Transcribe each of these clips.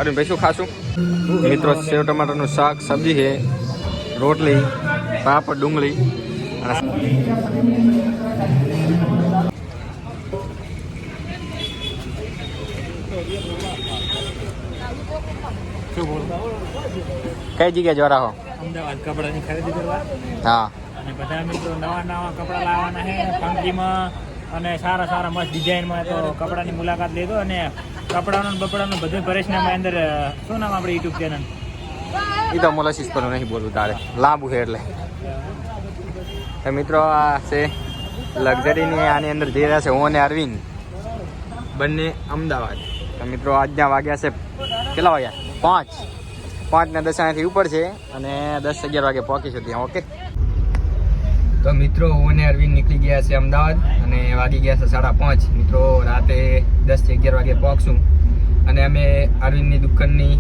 अरे भाई શું ખાશું મિત્રો? સેવ ટમાટરનું શાક, સબ્જી છે, રોટલી, પાપડ, ડુંગળી કઈ જગ્યાએ જોરા હો? અમદાવાદ કપડાની ખરીદી કરવા. હા, અને બધા મિત્રો નવા નવા કપડા લાવવાના છે ફંકીમાં અને સારા સારા મસ્ત ડિઝાઇનમાં. તો કપડાની મુલાકાત લેજો અને કપડાનું બપડાનું બધું પરેશનામાં અંદર. શું નામ આપણે યુટ્યુબ ચેનલ? એ તો મોલસીસ પર નહીં બોલવું તારે, લાંબુ છે એટલે. તો મિત્રો આ છે લક્ઝરીની, આની અંદર જઈ રહ્યા છે હું અને અરવિંદ બંને અમદાવાદ. તો મિત્રો આજના વાગ્યા છે કેટલા વાગ્યા? 5 ને 10 અહીંયાથી ઉપર છે અને 10-11 વાગે પહોંચીશું ત્યાં. ઓકે, તો મિત્રો હું અને અરવિંદ નીકળી ગયા છે અમદાવાદ અને વાગી ગયા છે 5:30. મિત્રો રાતે 10 થી 11 વાગે પહોંચશું અને અમે અરવિંદની દુકાનની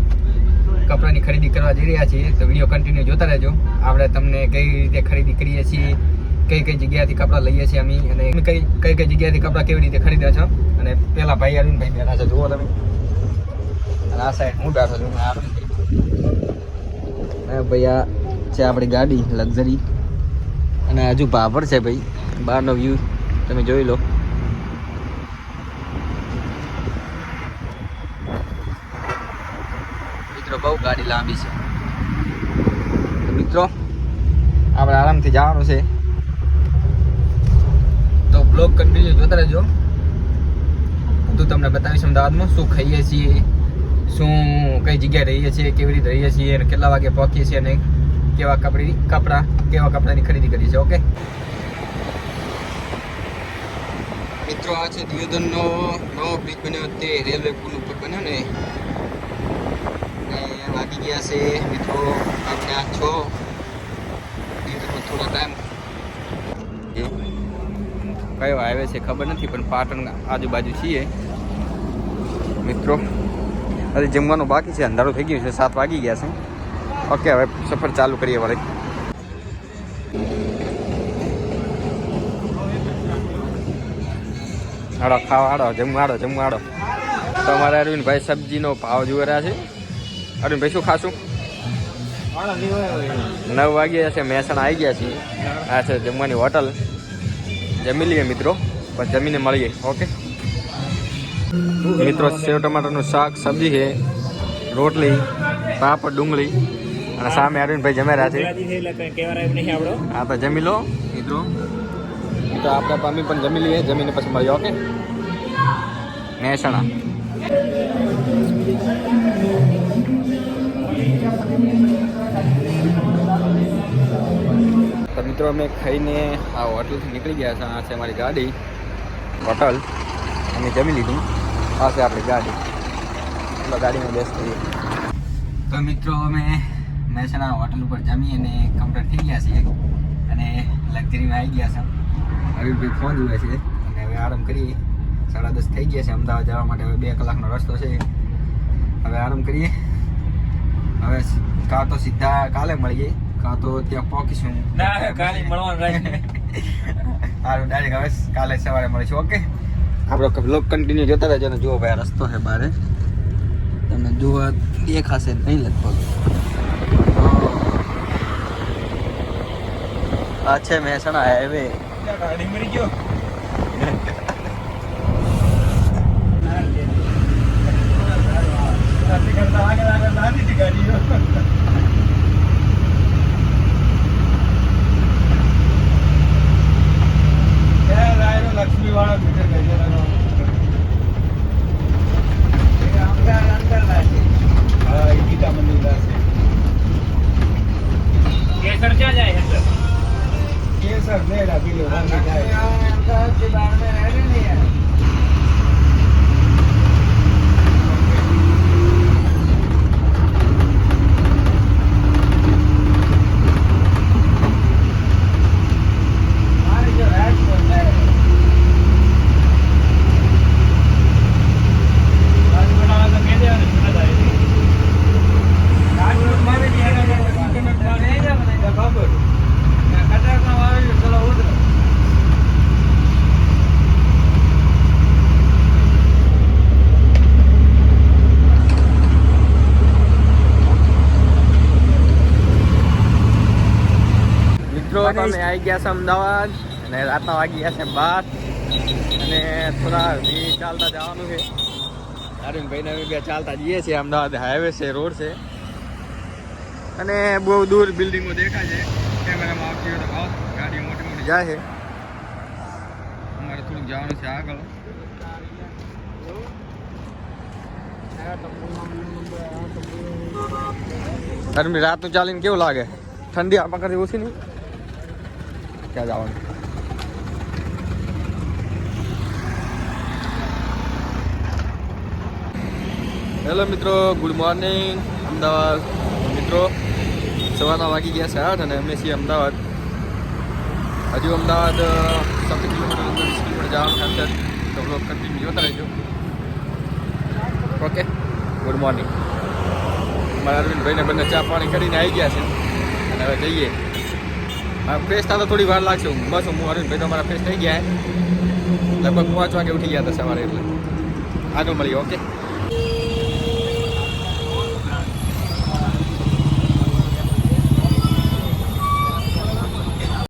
કપડાની ખરીદી કરવા જઈ રહ્યા છીએ. તો વિડીયો કન્ટિન્યુ જોતા રહેજો. આપણે તમને કઈ રીતે ખરીદી કરીએ છીએ, કઈ કઈ જગ્યાએથી કપડાં લઈએ છીએ અમે, અને કઈ કઈ જગ્યાએથી કપડાં કેવી રીતે ખરીદ્યા છે. અને પેલા ભાઈ અરવિંદભાઈ બેઠા છે, જુઓ તમે. અને આ સાઈડ હું બેઠો છું. ભાઈ આ છે આપણી ગાડી લક્ઝરી અને હજુ ભાભર છે ભાઈ. બહારનો વ્યૂ તમે જોઈ લો. મિત્રો બહુ ગાડી લાંબી છે. મિત્રો આપણે આરામથી જવાનું છે, તો બ્લોગ કન્ટિન્યુ જોતા રહેજો. બધું તમને બતાવીશ અમદાવાદમાં શું ખાઈએ છીએ, શું કઈ જગ્યાએ રહીએ છીએ, કેવી રીતે રહીએ છીએ અને કેટલા વાગે પહોંચીએ છીએ અને કેવા કપડાની ખરીદી કરીએ છીએ. ઓકે મિત્રો, આ છે દિયોદરનો નવો બ્રિજ બન્યો તે રેલવે પુલ ઉપર બન્યો ને. વાગી ગયા છે મિત્રો આપણે આ 6. થોડો ટાઈમ કયો હાઈવે છે ખબર નથી, પણ પાટણ આજુબાજુ છીએ મિત્રો. હજી જમવાનું બાકી છે, અંધારું થઈ ગયું છે, 7 વાગી ગયા છે. ઓકે, હવે સફર ચાલુ કરીએ વળી. હાડો ખાવા, હાડો જમવા હાડો. તો અમારા અરવિંદભાઈ સબ્જીનો ભાવ જોઈ રહ્યા છે. અરવિંદભાઈ શું ખાશું? 9 વાગ્યા છે, મહેસાણા આવી ગયા છીએ. આ છે જમવાની હોટલ, જમી લઈએ મિત્રો, પણ જમીને મળીએ. ઓકે મિત્રો, સેવ ટમાટરનું શાક, સબ્જી છે, રોટલી, પાપડ, ડુંગળી અને સામે અરવિંદભાઈ જમી રહ્યા છે. હા, તો જમી લો મિત્રો. તો આપણે પામી પણ જમી લઈએ, જમીને પછી મળીએ. ઓકે, મહેસાણા. તો મિત્રો અમે ખાઈને આ હોટલથી નીકળી ગયા છે. આ છે અમારી ગાડી હોટલ, અમે જમી લીધું. આ છે આપણી ગાડી, એટલે ગાડીમાં બેસી. તો મિત્રો અમે મહેસાણા હોટલ ઉપર જમી અને કમ્પ્લીટ થઈ ગયા છીએ અને લક્ઝરીમાં આવી ગયા છે. અરવિંદભાઈ ફોન જોવે છે અને હવે આરામ કરીએ. 10:30 થઈ ગયા છે. અમદાવાદ જવા માટે હવે 2 કલાકનો રસ્તો છે. હવે આરામ કરીએ. હવે કાં તો સીધા કાલે મળીએ, કાં તો ત્યાં પહોંચીશું. કાલે મળવાનું સારું, ડાયરેક્ટ હવે કાલે સવારે મળીશું. ઓકે, આપણો બ્લોગ કન્ટિન્યુ જોતા રહેજો. અને જુઓ ભાઈ, રસ્તો છે બારે, તમને જોવા દેખાશે નહીં લગભગ. આ છે મહેસાણા હાઈવે. ગાડી મરી ગયો. લક્ષ્મી વાળા ગીતા મંદિર કેસર ક્યાં જાય? કેસર મિત્રો અમે આવી ગયા છે અમદાવાદ અને રાતના વાગી ગયા છે 12 અને થોડા ચાલતા જવાનું છે. અરવિંદભાઈ ને અમે બે ચાલતા જઈએ છીએ. અમદાવાદ હાઈવે છે, રોડ છે અને બહુ દૂર બિલ્ડિંગો દેખાય છે. કેમેરામાં આવતી હોય તો ભાવ ગાડીઓ મોટી મોટી જાય છે. અમારે થોડુંક જવાનું છે આગળ. ગરમી રાતનું ચાલીને કેવું લાગે? ઠંડી આપણા કરતી ઓછી નહીં. ક્યાં જવાનું? હેલો મિત્રો, ગુડ મોર્નિંગ અમદાવાદ. મિત્રો સવારના વાગી ગયા છે 8 અને અમે છીએ અમદાવાદ. હજુ અમદાવાદ 7 કિલોમીટર 20 કિલોમીટર જવાનું છે. તો બ્લોગ કન્ટિન્યુ જોતા રહેજો. Okay, good morning. મારા અરવિંદભાઈને બંને ચા પાણી કરીને આવી ગયા છે અને હવે જઈએ. ફ્રેશ થતા થોડી વાર લાગશે. બસ હું અરવિંદભાઈ તો અમારા ફ્રેશ થઈ ગયા. લગભગ 5 વાગે ઉઠી ગયા હતા સવારે. એટલે આગળ મળીએ. ઓકે.